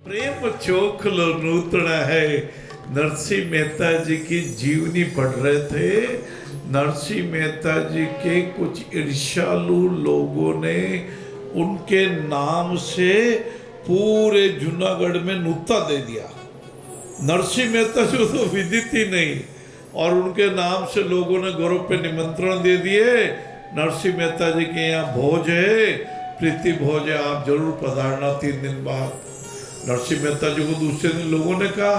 प्रेम चोखलो नूतना है। नरसिंह मेहता जी की जीवनी पढ़ रहे थे। नरसिंह मेहता जी के कुछ ईर्ष्यालु लोगों ने उनके नाम से पूरे जूनागढ़ में नुक्ता दे दिया। नरसिंह मेहता जी तो विदित ही नहीं, और उनके नाम से लोगों ने गौरव पे निमंत्रण दे दिए। नरसिंह मेहता जी के यहाँ भोज है, प्रीति भोज है, आप जरूर पधारना 3 दिन बाद। नरसिंह मेहता जी को दूसरे दिन लोगों ने कहा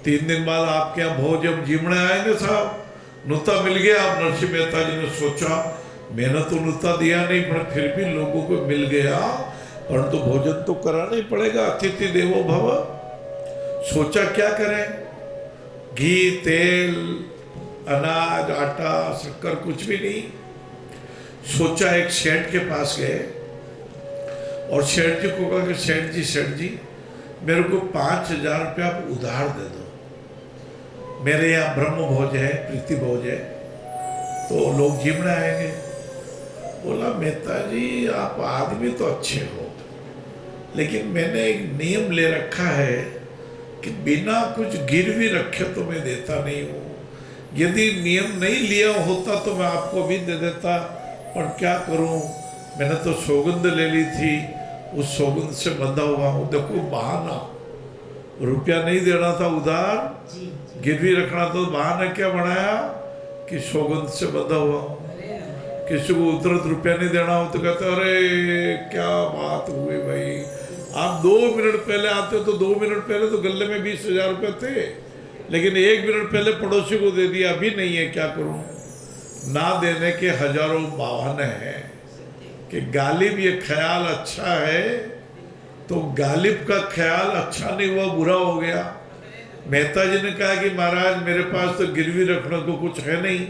3 दिन बाद आपके यहाँ भोज, हम जीमणे आएंगे साहब। नुता मिल गया। अब नरसिंह मेहता जी ने सोचा मैंने तो नुता दिया नहीं, पर फिर भी लोगों को मिल गया, परंतु भोजन तो कराना ही पड़ेगा, अतिथि देवो भव। सोचा क्या करें, घी तेल अनाज आटा शक्कर कुछ भी नहीं। सोचा एक सेठ के पास गए और सेठ जी को कहा कि सेठ जी मेरे को 5,000 रुपया आप उधार दे दो, मेरे यहाँ ब्रह्म भोज है, प्रीति भोज है, तो लोग जीमने आएंगे। बोला मेहता जी आप आदमी तो अच्छे हो, लेकिन मैंने एक नियम ले रखा है कि बिना कुछ गिरवी रखे तो मैं देता नहीं हूँ। यदि नियम नहीं लिया होता तो मैं आपको भी दे देता, पर क्या करूँ, मैंने तो सौगंध ले ली थी, उस सौगंध से बंधा हुआ हूँ। देखो बहाना, रुपया नहीं देना था उधार, गिरवी रखना तो बहाना क्या बनाया कि सौगंध से बंधा हुआ हूँ। किसी को तुरंत रुपया नहीं देना हो तो कहते अरे क्या बात हुई भाई, आप 2 मिनट पहले आते तो 2 मिनट पहले तो गले में 20,000 रुपये थे, लेकिन 1 मिनट पहले पड़ोसी को दे दिया, अभी नहीं है, क्या करूं। ना देने के हजारों बहाने हैं कि गालिब ये ख्याल अच्छा है, तो गालिब का ख्याल अच्छा नहीं हुआ, बुरा हो गया। मेहता जी ने कहा कि महाराज मेरे पास तो गिरवी रखने को कुछ है नहीं।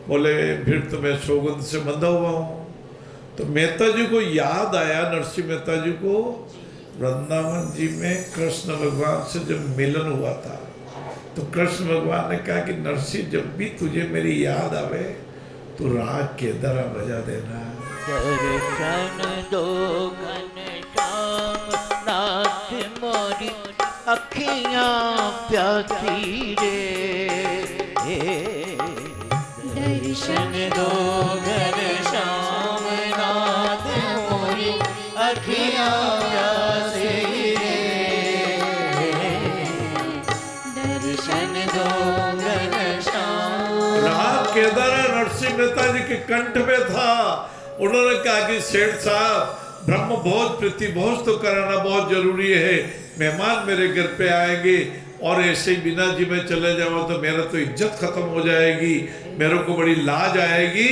बोले फिर तो मैं सौगंध से बंधा हुआ हूँ। तो मेहता जी को याद आया, नरसिंह मेहता जी को, वृंदावन जी में कृष्ण भगवान से जब मिलन हुआ था तो कृष्ण भगवान ने कहा कि नरसिंह जब भी तुझे मेरी याद आवे तो राग के दरा बजा देना। दर्शन दो घनश्याम नाथ मोरी अखियाँ प्यासी रे। दर्शन दो घनश्याम नाथ मोरी अखियाँ प्यासी रे। दर्शन दो घनश्याम। राग केदारा नरसिंह मेहता जी के कंठ में था। उन्होंने कहा कि सेठ साहब ब्रह्म भोज प्रीति भोज तो कराना बहुत जरूरी है, मेहमान मेरे घर पे आएंगे और ऐसे ही बिना जी में चले जाओ तो मेरा तो इज्जत खत्म हो जाएगी, मेरे को बड़ी लाज आएगी।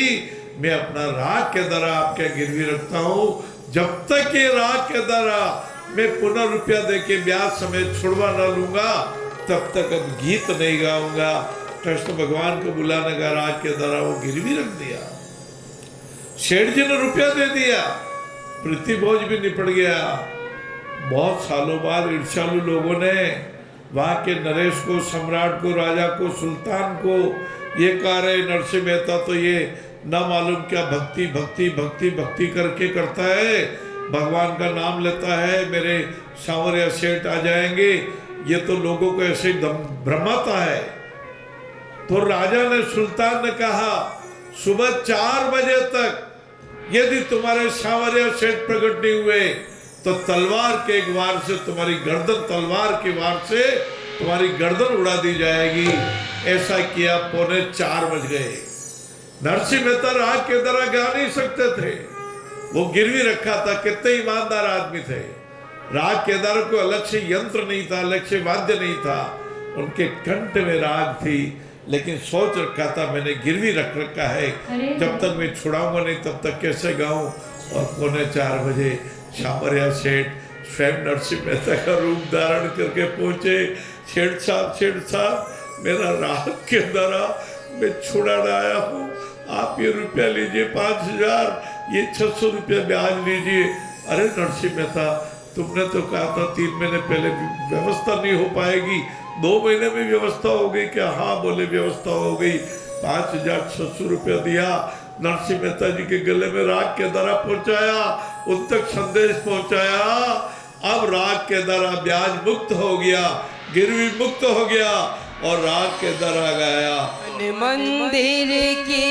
मैं अपना राग के दरा आपके गिरवी रखता हूँ, जब तक ये राग के दरा मैं पुनः रुपया दे के ब्याज समेत छुड़वा ना लूंगा तब तक अब गीत नहीं गाऊंगा। कृष्ण भगवान को बुलाने का राग के दरा वो गिरवी रख दिया। सेठ जी ने रुपया दे दिया, प्रीति भोज भी निपट गया। बहुत सालों बाद ईर्ष्यालु लोगों ने वहाँ के नरेश को, सम्राट को, राजा को, सुल्तान को ये कहा रहे नरसिंह मेहता तो ये न मालूम क्या भक्ति भक्ति भक्ति भक्ति करके करता है, भगवान का नाम लेता है, मेरे सांवरिया सेठ आ जाएंगे, ये तो लोगों को ऐसे ही भ्रमाता है। तो राजा ने, सुल्तान ने कहा सुबह 4 बजे तक यदि तुम्हारे सांवरिया सेठ प्रकट नहीं हुए तो तलवार के एक वार से तुम्हारी गर्दन, तलवार के वार से तुम्हारी गर्दन उड़ा दी जाएगी। ऐसा किया, 3:45 बज गए। नरसिंह मेहता राग के दरा गा नहीं सकते थे, वो गिरवी रखा था। कितने ईमानदार आदमी थे। राग केदार को अलग से यंत्र नहीं था, अलग से वाद्य नहीं था, उनके कंठ में राग थी, लेकिन सोच रखा था मैंने गिरवी रख रखा है, जब तक मैं छुड़ाऊंगा नहीं तब तक कैसे गाऊं। और 3:45 बजे सांवरिया सेठ स्वयं नरसिंह मेहता का रूप धारण करके पहुंचे। सेठ साहब मेरा राग के दरा मैं छुड़ाने आया हूँ, आप ये रुपया लीजिए 5,000, ये 600 रुपया ब्याज लीजिए। अरे नरसिंह मेहता तुमने तो कहा था 3 महीने पहले व्यवस्था नहीं हो पाएगी, 2 महीने में व्यवस्था हो गई क्या? हाँ बोले व्यवस्था हो गई। 5,600 रुपया दिया, नरसिंह मेहता जी के गले में राग के दरा पहुंचाया, उन तक संदेश पहुंचाया, अब राग के द्वारा ब्याज मुक्त हो गया, गिरवी मुक्त हो गया और राग के द्वारा गाया। मंदिर की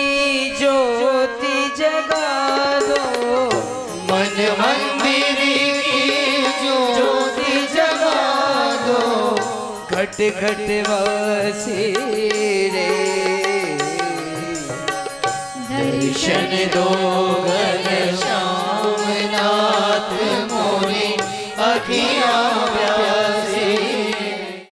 ज्योति जगा दो, मन मंदिर की ज्योति जगा दो, घट घट वासी रे दर्शन दो घनश्याम नाथ मोरी अखियाँ